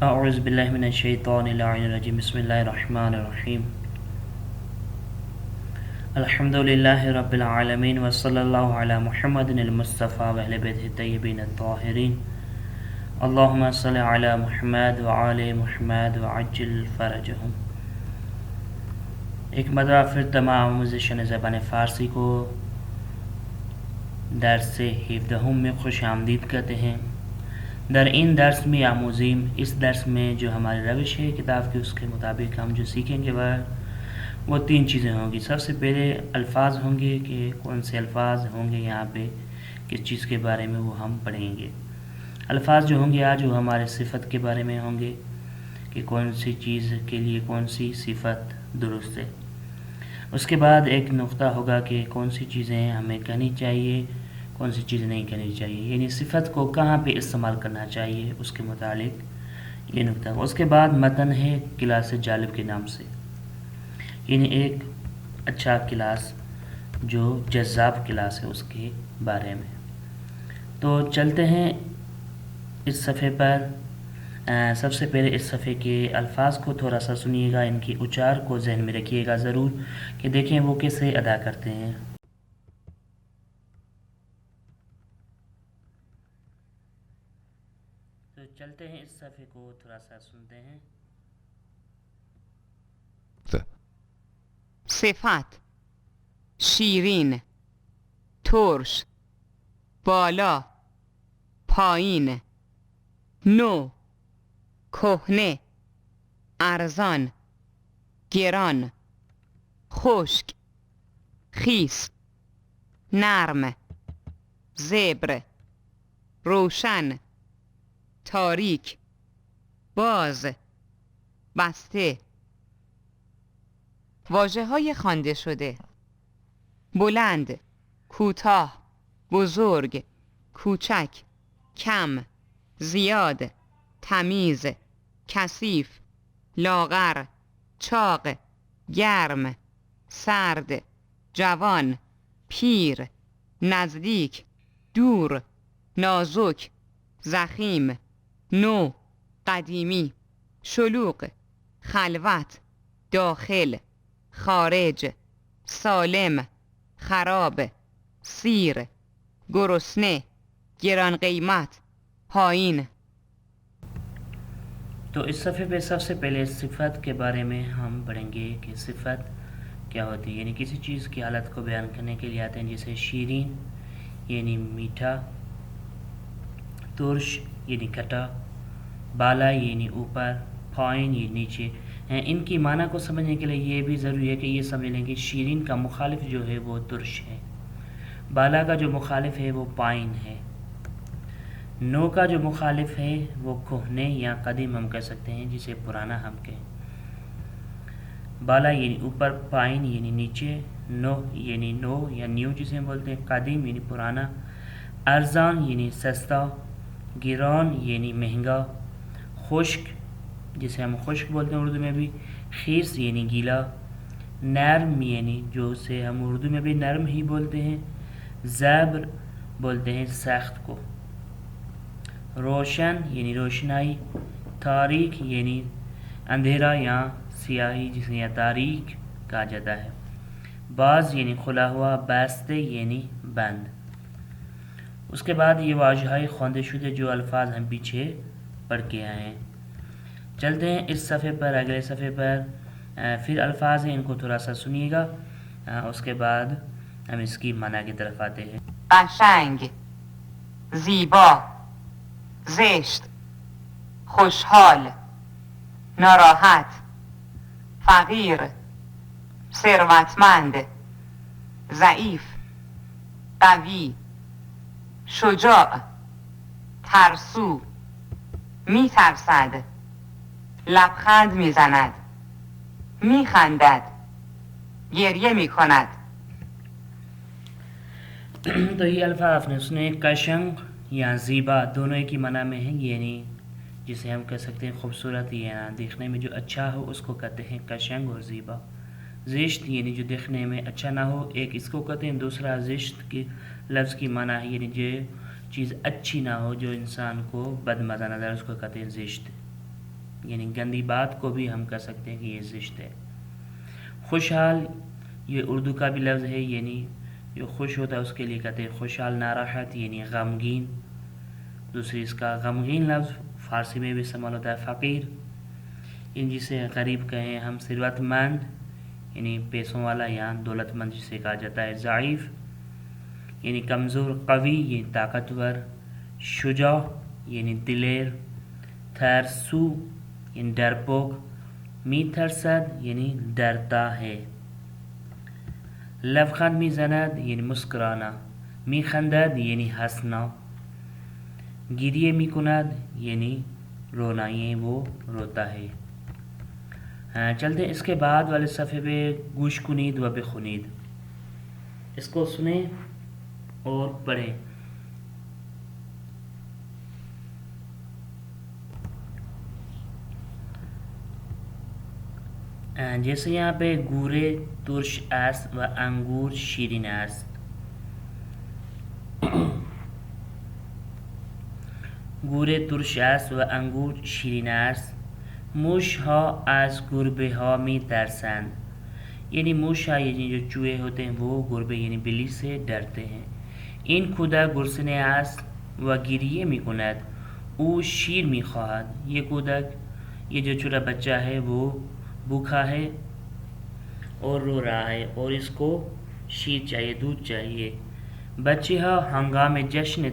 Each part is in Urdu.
اعوذ باللہ من الشیطان الرجیم بسم اللہ الرحمن الرحیم الحمد للہ رب العالمین وصلی اللہ علی محمد المصطفیٰ واہل بیتہ الطیبین الطاہرین اللہم صل علی محمد وآل محمد وعجل فرجہم۔ ایک مرتبہ پھر تمام آموزشان زبان فارسی کو درس ہفدہم میں خوش آمدید کرتے ہیں۔ در این درس میں آموزیم، اس درس میں جو ہماری روش ہے کتاب کی اس کے مطابق ہم جو سیکھیں گے وہ تین چیزیں ہوں گی۔ سب سے پہلے الفاظ ہوں گے کہ کون سے الفاظ ہوں گے، یہاں پہ کس چیز کے بارے میں وہ ہم پڑھیں گے۔ الفاظ جو ہوں گے آج وہ ہمارے صفت کے بارے میں ہوں گے کہ کون سی چیز کے لیے کون سی صفت درست ہے۔ اس کے بعد ایک نقطہ ہوگا کہ کون سی چیزیں ہمیں کہنی چاہیے، کون سی چیز نہیں کرنی چاہیے، یعنی صفت کو کہاں پہ استعمال کرنا چاہیے اس کے متعلق یہ نقطہ۔ اس کے بعد متن ہے کلاس جالب کے نام سے، یعنی ایک اچھا کلاس جو جذاب کلاس ہے اس کے بارے میں۔ تو چلتے ہیں اس صفحے پر۔ سب سے پہلے اس صفحے کے الفاظ کو تھوڑا سا سنیے گا، ان کی اچار کو ذہن میں رکھیے گا ضرور کہ دیکھیں وہ کیسے ادا کرتے ہیں۔ تو چلتے ہیں اس صفحے کو تھوڑا سا سنتے ہیں۔ صفت: شیرین، ترش، بالا، پایین، نو، کهنه، ارزان، گران، خشک، خیس، نرم، زبر، روشن، تاریک، باز، بسته. واژه‌های خوانده شده: بلند، کوتاه، بزرگ، کوچک، کم، زیاد، تمیز، کثیف، لاغر، چاق، گرم، سرد، جوان، پیر، نزدیک، دور، نازک، ضخیم، نو، قدیمی، شلوغ، خلوت، داخل، خارج، سالم، خراب، سیر، گرسنه، گران قیمت، پایین. تو اس صفحے پہ سب سے پہلے صفت کے بارے میں ہم پڑھیں گے کہ صفت کیا ہوتی ہے، یعنی کسی چیز کی حالت کو بیان کرنے کے لیے آتے ہیں، جیسے شیرین یعنی میٹھا، ترش یعنی کھٹا، بالا یعنی اوپر، پائن یعنی نیچے۔ ان کی معنی کو سمجھنے کے لیے یہ بھی ضروری ہے کہ یہ سمجھ لیں کہ شیرین کا مخالف جو ہے وہ ترش ہے، بالا کا جو مخالف ہے وہ پائن ہے، نو کا جو مخالف ہے وہ کہنے یا قدیم ہم کہہ سکتے ہیں، جسے پرانا ہم کہیں۔ بالا یعنی اوپر، پائن یعنی نیچے، نو یعنی نو یا نیو جسے ہم بولتے ہیں، قدیم یعنی پرانا، ارزان یعنی سستا، گران یعنی مہنگا، خشک جسے ہم خشک بولتے ہیں اردو میں بھی، خیس یعنی گیلا، نرم یعنی جو اسے ہم اردو میں بھی نرم ہی بولتے ہیں، زبر بولتے ہیں سخت کو، روشن یعنی روشنائی، تاریک یعنی اندھیرا یا سیاہی جسے یا تاریک کہا جاتا ہے، باز یعنی کھلا ہوا، بستے یعنی بند۔ اس کے بعد یہ واژہ‌های خوانده شده جو الفاظ ہم پیچھے پڑھ کے آئے ہیں۔ چلتے ہیں اس صفحے پر، اگلے صفحے پر پھر الفاظ ہیں، ان کو تھوڑا سا سنیے گا، اس کے بعد ہم اس کی معنی کی طرف آتے ہیں۔ قشنگ، زیبا، زشت، خوشحال، ناراحت، فقیر، ثروتمند، ضعیف، قوی، شجاع، ترسو، میترسد، لبخند میزند، میخندد، گریه میکند. تو یہ الفاظ آپ نے سنے، قشنگ یا زیبا دونوں ایک ہی معنی میں ہیں، یعنی جسے ہم کہہ سکتے ہیں خوبصورت یا دیکھنے میں جو اچھا ہو اس کو کہتے ہیں قشنگ اور زیبا۔ زشت یعنی جو دیکھنے میں اچھا نہ ہو، ایک اس کو کہتے ہیں، دوسرا زشت کی لفظ کی معنی ہے یعنی جو چیز اچھی نہ ہو، جو انسان کو بد مزہ نظر، اس کو کہتے ہیں زشت۔ یعنی گندی بات کو بھی ہم کہہ سکتے ہیں کہ یہ زشت ہے۔ خوشحال یہ اردو کا بھی لفظ ہے، یعنی جو خوش ہوتا ہے اس کے لیے کہتے ہیں خوشحال۔ ناراحت یعنی غمگین، دوسری اس کا غمگین لفظ فارسی میں بھی استعمال ہوتا ہے فقیر، ان جسے غریب کہیں ہم۔ ثروت مند یعنی پیسوں والا یا دولت مند جسے کہا جاتا ہے۔ ضعیف یعنی کمزور۔ قوی یعنی طاقتور۔ شجاع یعنی دلیر۔ ترسو یعنی ڈرپوک۔ میترسد یعنی ڈرتا ہے۔ لبخند میزند یعنی مسکرانا۔ میخندد یعنی ہنسنا۔ گریه میکند یعنی رونا، یہ وہ روتا ہے۔ چلتے اس کے بعد والے صفحے پہ گوش کنید و بخونید، اس کو سنیں اور پڑھیں۔ جیسے یہاں پہ گورے ترش است و انگور شیرین است۔ گوره ترش است و انگور شیرین است. موش ها از گربه ها می ترسند. یعنی موش ها یعنی جو چوہے ہوتے ہیں وہ گربے یعنی بلی سے ڈرتے ہیں۔ این کودک گرسنه است و گریه می کند. او شیر می خواهد. یہ کودک یہ جو چھوٹا بچہ ہے وہ بھوکا ہے اور رو رہا ہے اور اس کو شیر چاہیے، دودھ چاہیے۔ بچه ها هنگام جشن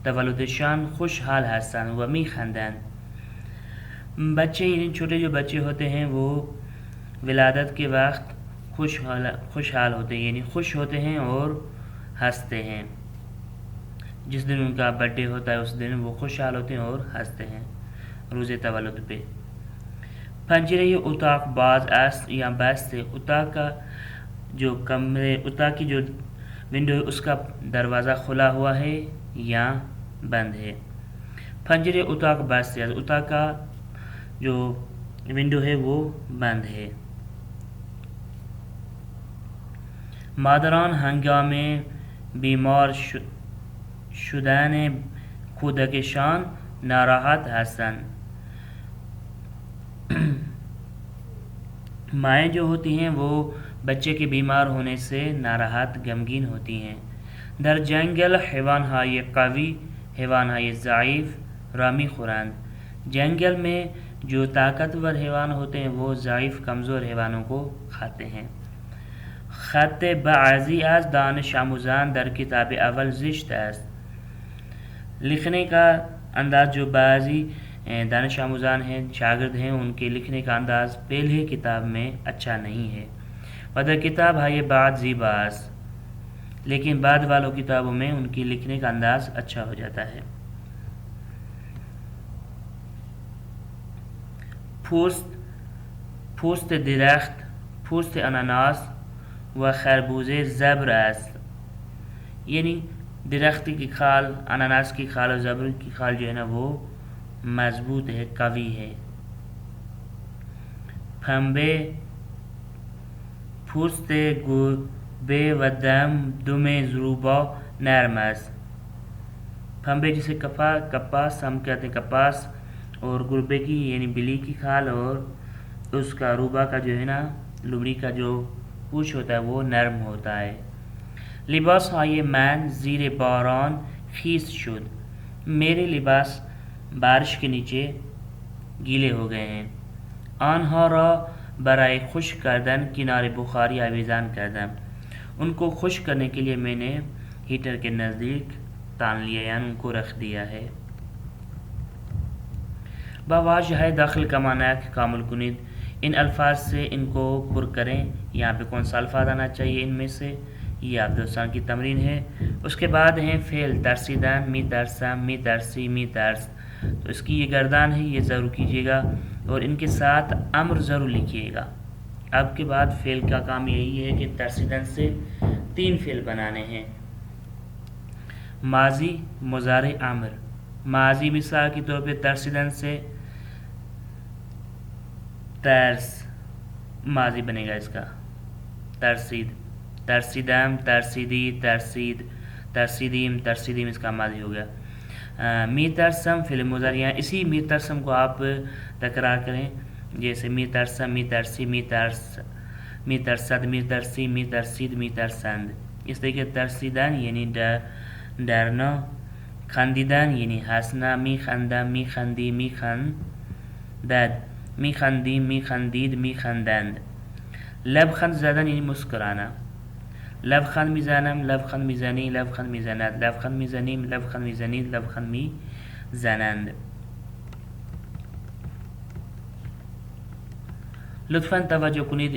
تولدشان خوشحال هستند و میخندند. بچے یعنی چھوٹے جو بچے ہوتے ہیں وہ ولادت کے وقت خوشحال ہوتے ہیں، یعنی خوش ہوتے ہیں اور ہنستے ہیں۔ جس دن ان کا برتھ ڈے ہوتا ہے اس دن وہ خوشحال ہوتے ہیں اور ہنستے ہیں روز تولد پہ۔ پنجرے اتاق باز است یا بست ہے۔ اتاق کا جو کمرے، اتاق کی جو ونڈو ہے اس کا دروازہ کھلا ہوا ہے یا بند ہے۔ پنجرے اتاق بست ہے، اتاق کا جو ونڈو ہے وہ بند ہے۔ مادران ہنگام بیمار شدن کودکشان ناراحت هستند. مائیں جو ہوتی ہیں وہ بچے کے بیمار ہونے سے ناراحت غمگین ہوتی ہیں۔ در جنگل حیوانهای قوی حیوانهای ضعیف رامی خورند. جنگل میں جو طاقتور حیوان ہوتے ہیں وہ ضعیف کمزور حیوانوں کو کھاتے ہیں۔ خط بعضی از دانش آموزان در کتاب اول زشت است. لکھنے کا انداز جو بعضی دانش آموزان ہیں، شاگرد ہیں، ان کے لکھنے کا انداز پہلے کتاب میں اچھا نہیں ہے۔ و در کتاب های بعد زیبا است، لیکن بعد والوں کتابوں میں ان کی لکھنے کا انداز اچھا ہو جاتا ہے۔ پوست درخت، پوست اناناس و خربوزه زبر است. یعنی درخت کی کھال، اناناس کی کھال اور زبر کی کھال جو ہے نا وہ مضبوط ہے، قوی ہے۔ پنبه پوست گربه و دم زروبا نرم است. پنبے جسے کپاس ہم کہتے ہیں، کپاس اور گربے کی یعنی بلی کی کھال اور اس کا روبا کا جو ہے نا لومڑی کا جو پوچھ ہوتا ہے وہ نرم ہوتا ہے۔ لباس های من زیر باران خیس شد. میرے لباس بارش کے نیچے گیلے ہو گئے ہیں۔ آنها را برای خشک کردن کنار بخاری آویزان کردم. ان کو خشک کرنے کے لیے میں نے ہیٹر کے نزدیک تان لیا، یعنی ان کو رکھ دیا ہے۔ با واژه داخل کمانک کامل کنید. ان الفاظ سے ان کو پر کریں۔ یہاں پہ کون سا الفاظ آنا چاہیے ان میں سے، یہ آپ دوستان کی تمرین ہے۔ اس کے بعد ہیں فعل ترسیدن، می ترسم، می ترسی، می ترس، تو اس کی یہ گردان ہے، یہ ضرور کیجیے گا اور ان کے ساتھ امر ضرور لکھیے گا۔ اب کے بعد فعل کا کام یہی ہے کہ ترسیدن سے 3 فعل بنانے ہیں: ماضی، مضارع، امر۔ ماضی مثال کے طور پہ ترسیدن سے ترس ماضی بنے گا اس کا، ترسید، ترسیدم، ترسیدی، ترسید، ترسیدیم، ترسیدیم اس کا ماضی ہو گیا۔ میترسم فعل مضارع، یہاں اسی میترسم کو آپ تکرار کریں، جیسے میترسم، میترسی، میترسد، میترسی، میترسید، میترسند. اس طریقے ترسیدن یعنی ڈرنا، خندیدن یعنی ہنسنا، می خندم، می خندی، می خندد، می خندیم، می خندید، می خندند. لبخند زدن یعنی مسکرانا، لبخند میزنم، لبخند میزنی، لبخند میزند، لبخند میزنیم، لبخند میزنید، لبخند میزنند. لطفاً توجہ کنید،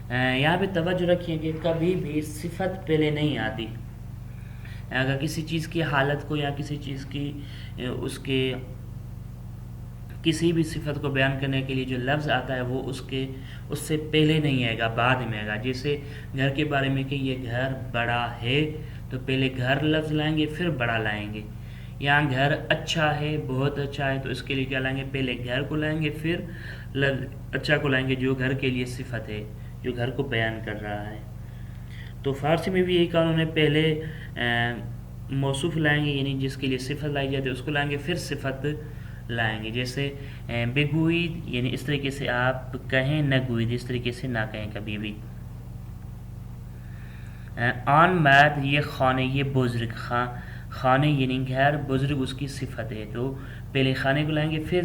یہاں پہ توجہ رکھیے کہ کبھی بھی صفت پہلے نہیں آتی. اگر کسی چیز کی حالت کو یا کسی چیز کی اس کے کسی بھی صفت کو بیان کرنے کے لیے جو لفظ آتا ہے وہ اس سے پہلے نہیں آئے گا، بعد میں آئے گا. جیسے گھر کے بارے میں کہ یہ گھر بڑا ہے تو پہلے گھر لفظ لائیں گے پھر بڑا لائیں گے. یہاں گھر اچھا ہے، بہت اچھا ہے، تو اس کے لیے کیا لائیں گے؟ پہلے گھر کو لائیں گے پھر اچھا کو لائیں گے، جو گھر کے لیے صفت ہے، جو گھر کو بیان کر رہا ہے. تو فارسی میں بھی یہی قانون ہے، پہلے موصوف لائیں گے یعنی جس کے لیے صفت لائی جاتی ہے اس کو لائیں گے، پھر صفت لائیں گے. جیسے بگوید یعنی اس طریقے سے آپ کہیں، نہ گوید اس طریقے سے نہ کہیں کبھی بھی. آن مرد یہ خانے، یہ بزرگ، خانے یعنی گھر، بزرگ اس کی صفت ہے، تو پہلے خانے کو لائیں گے پھر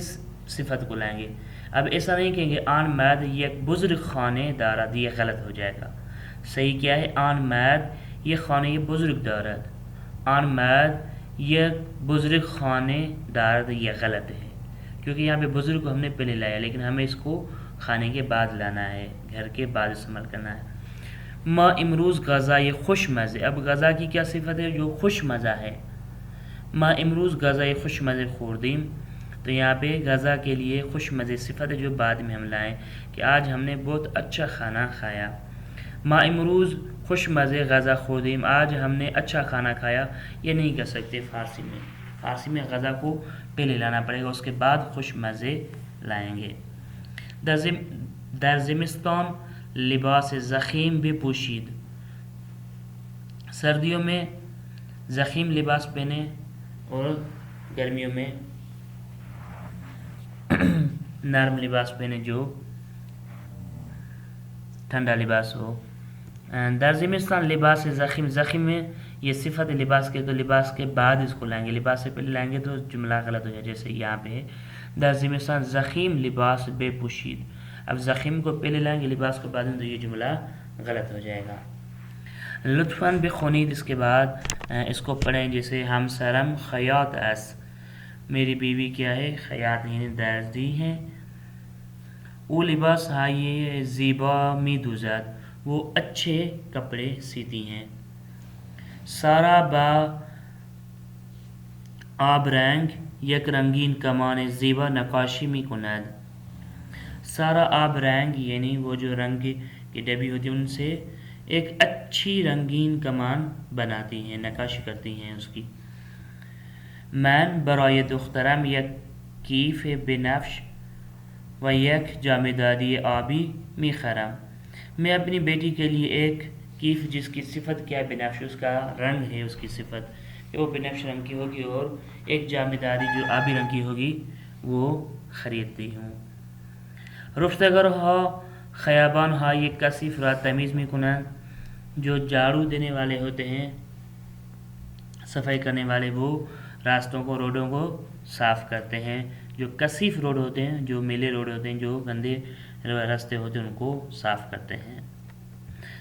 صفت کو لائیں گے. اب ایسا نہیں کہیں گے آن مرد یک بزرگ خانے دارد، یہ غلط ہو جائے گا. صحیح کیا ہے؟ آن مرد یہ خانے یہ بزرگ دارد، آن مرد یہ بزرگ خانے دارد، یہ غلط ہے کیونکہ یہاں پہ بزرگ کو ہم نے پہلے لایا، لیکن ہمیں اس کو کھانے کے بعد لانا ہے، گھر کے بعد استعمال کرنا ہے. ما امروز غذا یہ خوش مزے، اب غذا کی کیا صفت ہے؟ جو خوش مزہ ہے. ما امروز غذا یہ خوش مزے خوردیم، تو یہاں پہ غذا کے لیے خوش مزے صفت ہے جو بعد میں ہم لائیں کہ آج ہم نے بہت اچھا کھانا کھایا. ما امروز خوش مزے غذا خوردیم، آج ہم نے اچھا کھانا کھایا. یہ نہیں کر سکتے فارسی میں، فارسی میں غذا کو پہلے لانا پڑے گا، اس کے بعد خوش مزے لائیں گے. در زمستان لباس زخیم بھی پوشید، سردیوں میں زخیم لباس پہنے اور گرمیوں میں نرم لباس پہنے جو ٹھنڈا لباس ہو. در زمستان لباس زخیم، زخیم میں یہ صفت لباس کے، تو لباس کے بعد اس کو لائیں گے، لباس سے پہلے لائیں گے تو جملہ غلط ہو جائے. جیسے یہاں پہ در زمستان زخیم لباس بے پوشید، اب زخیم کو پہلے لائیں گے لباس کو بعد میں، تو یہ جملہ غلط ہو جائے گا. لطفاً بخونید، اس کے بعد اس کو پڑھیں. جیسے ہم سرم خیاط اس، میری بیوی کیا ہے؟ خیاط یعنی درزی ہیں. او لباس ہائے زیبا می دوزد، وہ اچھے کپڑے سیتی ہیں. سارا با آب رنگ یک رنگین کمان زیبا نقاشی می کند. سارا آب رنگ یعنی وہ جو رنگ کی ڈبی ہوتی ہے ان سے ایک اچھی رنگین کمان بناتی ہیں، نقاشی کرتی ہیں اس کی. من برای دخترم یک کیف بنفش و یک جامدادی آبی میخرم، میں اپنی بیٹی کے لیے ایک کیف جس کی صفت کیا ہے؟ بنفش، اس کا رنگ ہے اس کی صفت کہ وہ بنفش رنگ کی ہوگی، اور ایک جامداری جو آبی رنگ کی ہوگی وہ خریدتی ہوں. رفتگر ہا خیابان ہا یک کثیف را تمیز میکنند، جو جھاڑو دینے والے ہوتے ہیں، صفائی کرنے والے، وہ راستوں کو، روڈوں کو صاف کرتے ہیں. جو کثیف روڈ ہوتے ہیں، جو میلے روڈ ہوتے ہیں، جو گندے راستے ہوتے ہیں ان کو صاف کرتے ہیں.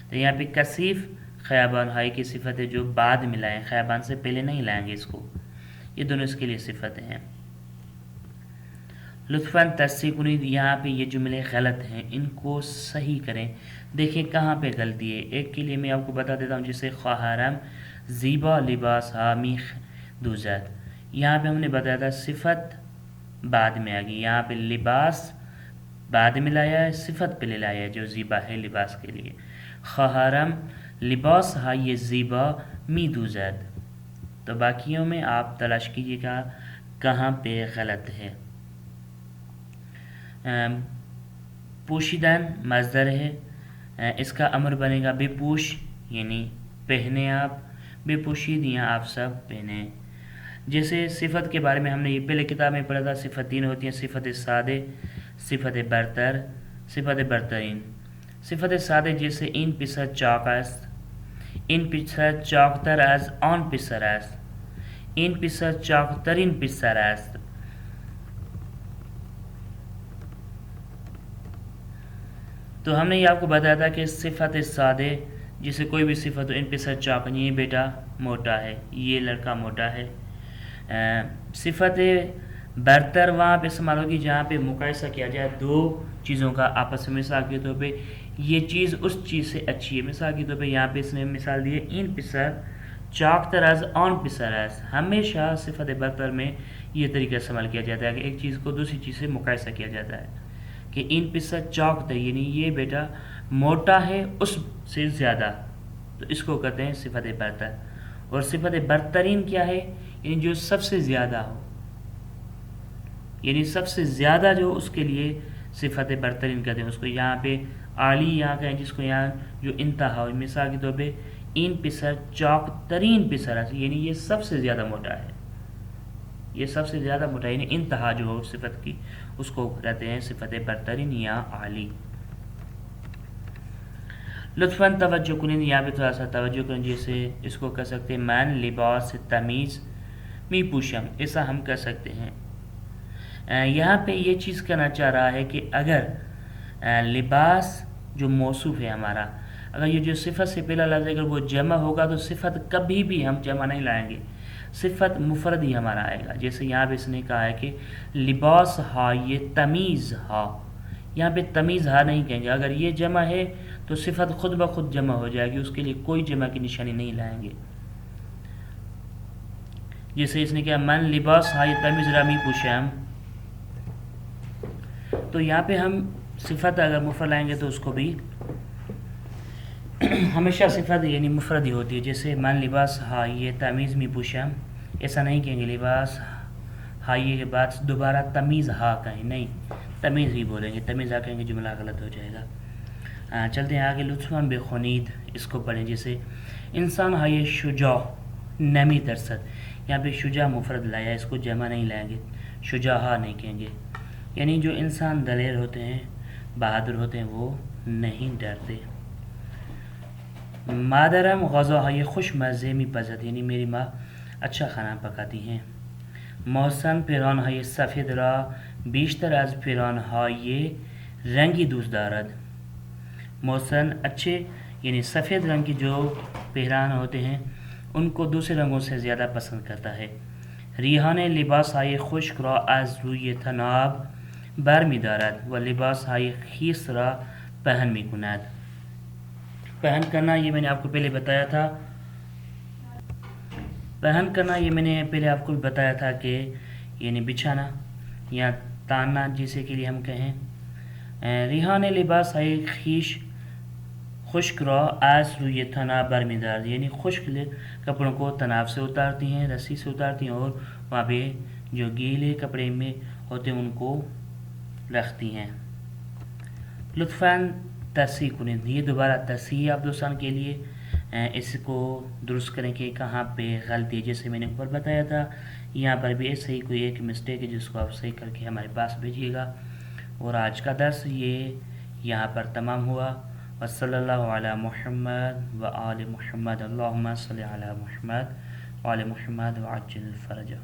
تو یہاں پہ کثیف خیابان ہائی کی صفت ہے جو بعد میں لائیں، خیابان سے پہلے نہیں لائیں گے اس کو، یہ دونوں اس کے لیے صفتیں ہیں. لطفاً تصحیح کنید، یہاں پہ یہ جملے غلط ہیں، ان کو صحیح کریں. دیکھیں کہاں پہ غلطی ہے. ایک کے لیے میں آپ کو بتا دیتا ہوں، جیسے خواہرم زیبا لباس ہا میخ دوزد، یہاں پہ ہم نے بتایا تھا صفت بعد میں آ گئی، یہاں پہ لباس بعد میں لایا ہے، صفت پہلے لایا ہے جو زیبا ہے لباس کے لیے. خواہرم لباس ہا یہ زیبا می دوزد. تو باقیوں میں آپ تلاش کیجیے گا کہاں پہ غلط ہے. پوشیدن مصدر ہے، اس کا امر بنے گا بے پوش یعنی پہنے آپ، بے پوشید یہاں آپ سب پہنے. جیسے صفت کے بارے میں ہم نے یہ پہلے کتاب میں پڑھا تھا، صفت تین ہوتی ہیں: صفت سادے، صفت برتر، صفت برترین۔ صفت سادے جیسے این پسر چاک است، این پسر چاکتر از آن پسر است، این پسر چاکترین پسر است۔ تو ہم نے یہ آپ کو بتایا تھا کہ صفت سادے جیسے کوئی بھی صفت ہو، ان پسر چاک، یہ بیٹا موٹا ہے، یہ لڑکا موٹا ہے۔ صفت برتر وہاں پہ استعمال ہوگی جہاں پہ مقایسہ کیا جائے دو چیزوں کا آپس میں، مثال کے طور پہ یہ چیز اس چیز سے اچھی ہے۔ مثال کے طور پہ یہاں پہ اس نے مثال دی ہے این پسر چاکتر از آن پسر از۔ ہمیشہ صفت برتر میں یہ طریقہ استعمال کیا جاتا ہے کہ ایک چیز کو دوسری چیز سے مقایسہ کیا جاتا ہے کہ این پسر چاکتر یعنی یہ بیٹا موٹا ہے اس سے زیادہ، تو اس کو کہتے ہیں صفت برتر۔ اور صفت برترین کیا ہے؟ یعنی جو سب سے زیادہ ہو، یعنی سب سے زیادہ جو اس کے لیے صفت برترین کہتے ہیں اس کو۔ یہاں پہ عالی یہاں کہیں جس کو یہاں جو انتہا ہو، مثال کے طور پہ این پسر چاک ترین پسر، یعنی یہ سب سے زیادہ موٹا ہے، یہ سب سے زیادہ موٹا ہے، یعنی انتہا جو ہو صفت کی اس کو کہتے ہیں صفت برترین یا عالی۔ لطفاً توجہ کریں، یہاں پہ تھوڑا سا توجہ کریں، جیسے اس کو کہہ سکتے ہیں من لباس تمیز می پوشم، ایسا ہم کہہ سکتے ہیں۔ یہاں پہ یہ چیز کہنا چاہ رہا ہے کہ اگر لباس جو موصوف ہے ہمارا، اگر یہ جو صفت سے پہلا لفظ اگر وہ جمع ہوگا تو صفت کبھی بھی ہم جمع نہیں لائیں گے، صفت مفرد ہی ہمارا آئے گا۔ جیسے یہاں پہ اس نے کہا ہے کہ لباس ہا، یہ تمیز ہا، یہاں پہ تمیز ہا نہیں کہیں گے، اگر یہ جمع ہے تو صفت خود بخود جمع ہو جائے گی، اس کے لیے کوئی جمع کی نشانی نہیں لائیں گے۔ جیسے اس نے کہا من لباس ہا یہ تمیز رامی پوشم، تو یہاں پہ ہم صفت اگر مفرد لائیں گے تو اس کو بھی ہمیشہ صفت یعنی مفرد ہی ہوتی ہے۔ جیسے من لباس ہا یہ تمیز می پوشم، ایسا نہیں کہیں گے لباس ہائیے کے بعد دوبارہ تمیز ہا کہیں، نہیں تمیز ہی بولیں گے، تمیز ہا کہیں گے جملہ غلط ہو جائے گا۔ چلتے ہیں آگے، لطفاً بے خونید اس کو پڑھیں۔ جیسے انسان ہائیے شجاع نمی ترسد، یہاں پہ شجاع مفرد لایا، اس کو جمع نہیں لائیں گے، شجاع ہا نہیں کہیں گے، یعنی جو انسان دلیر ہوتے ہیں، بہادر ہوتے ہیں، وہ نہیں ڈرتے۔ مادرم غذا یہ خوش مزے می پزد، یعنی میری ماں اچھا کھانا پکاتی ہیں۔ محسن پیران های سفید را بیشتر از پیران های رنگی دوست دارد۔ محسن اچھے یعنی سفید رنگ کے جو پیران ہوتے ہیں ان کو دوسرے رنگوں سے زیادہ پسند کرتا ہے۔ ریحان لباس های خشک را از روی طناب بر می دارد و لباس های خیس را پهن می کند۔ پہن کرنا یہ میں نے آپ کو پہلے بتایا تھا، پہن کرنا یہ میں نے پہلے آپ کو بتایا تھا کہ یعنی بچھانا یا تاننا جسے کے لیے ہم کہیں۔ ریحان لباس های خیش خشک را از روی طناب برمیدارد، یعنی خشک کپڑوں کو طناب سے اتارتی ہیں، رسی سے اتارتی ہیں، اور وہاں پہ جو گیلے کپڑے میں ہوتے ہیں ان کو رکھتی ہیں۔ لطفاً تصحیح کریں، یہ دوبارہ تصحیح آپ دوستان کے لیے اس کو درست کریں کہ کہاں پہ غلطی ہے۔ جیسے میں نے اوپر بتایا تھا یہاں پر بھی ایسے ہی کوئی ایک مسٹیک ہے جس کو آپ صحیح کر کے ہمارے پاس بھیجیے گا۔ اور آج کا درس یہ یہاں پر تمام ہوا۔ وصلی اللہ علی محمد و آل محمد، اللہم صلی علی محمد و آل محمد وعجل فرجہ۔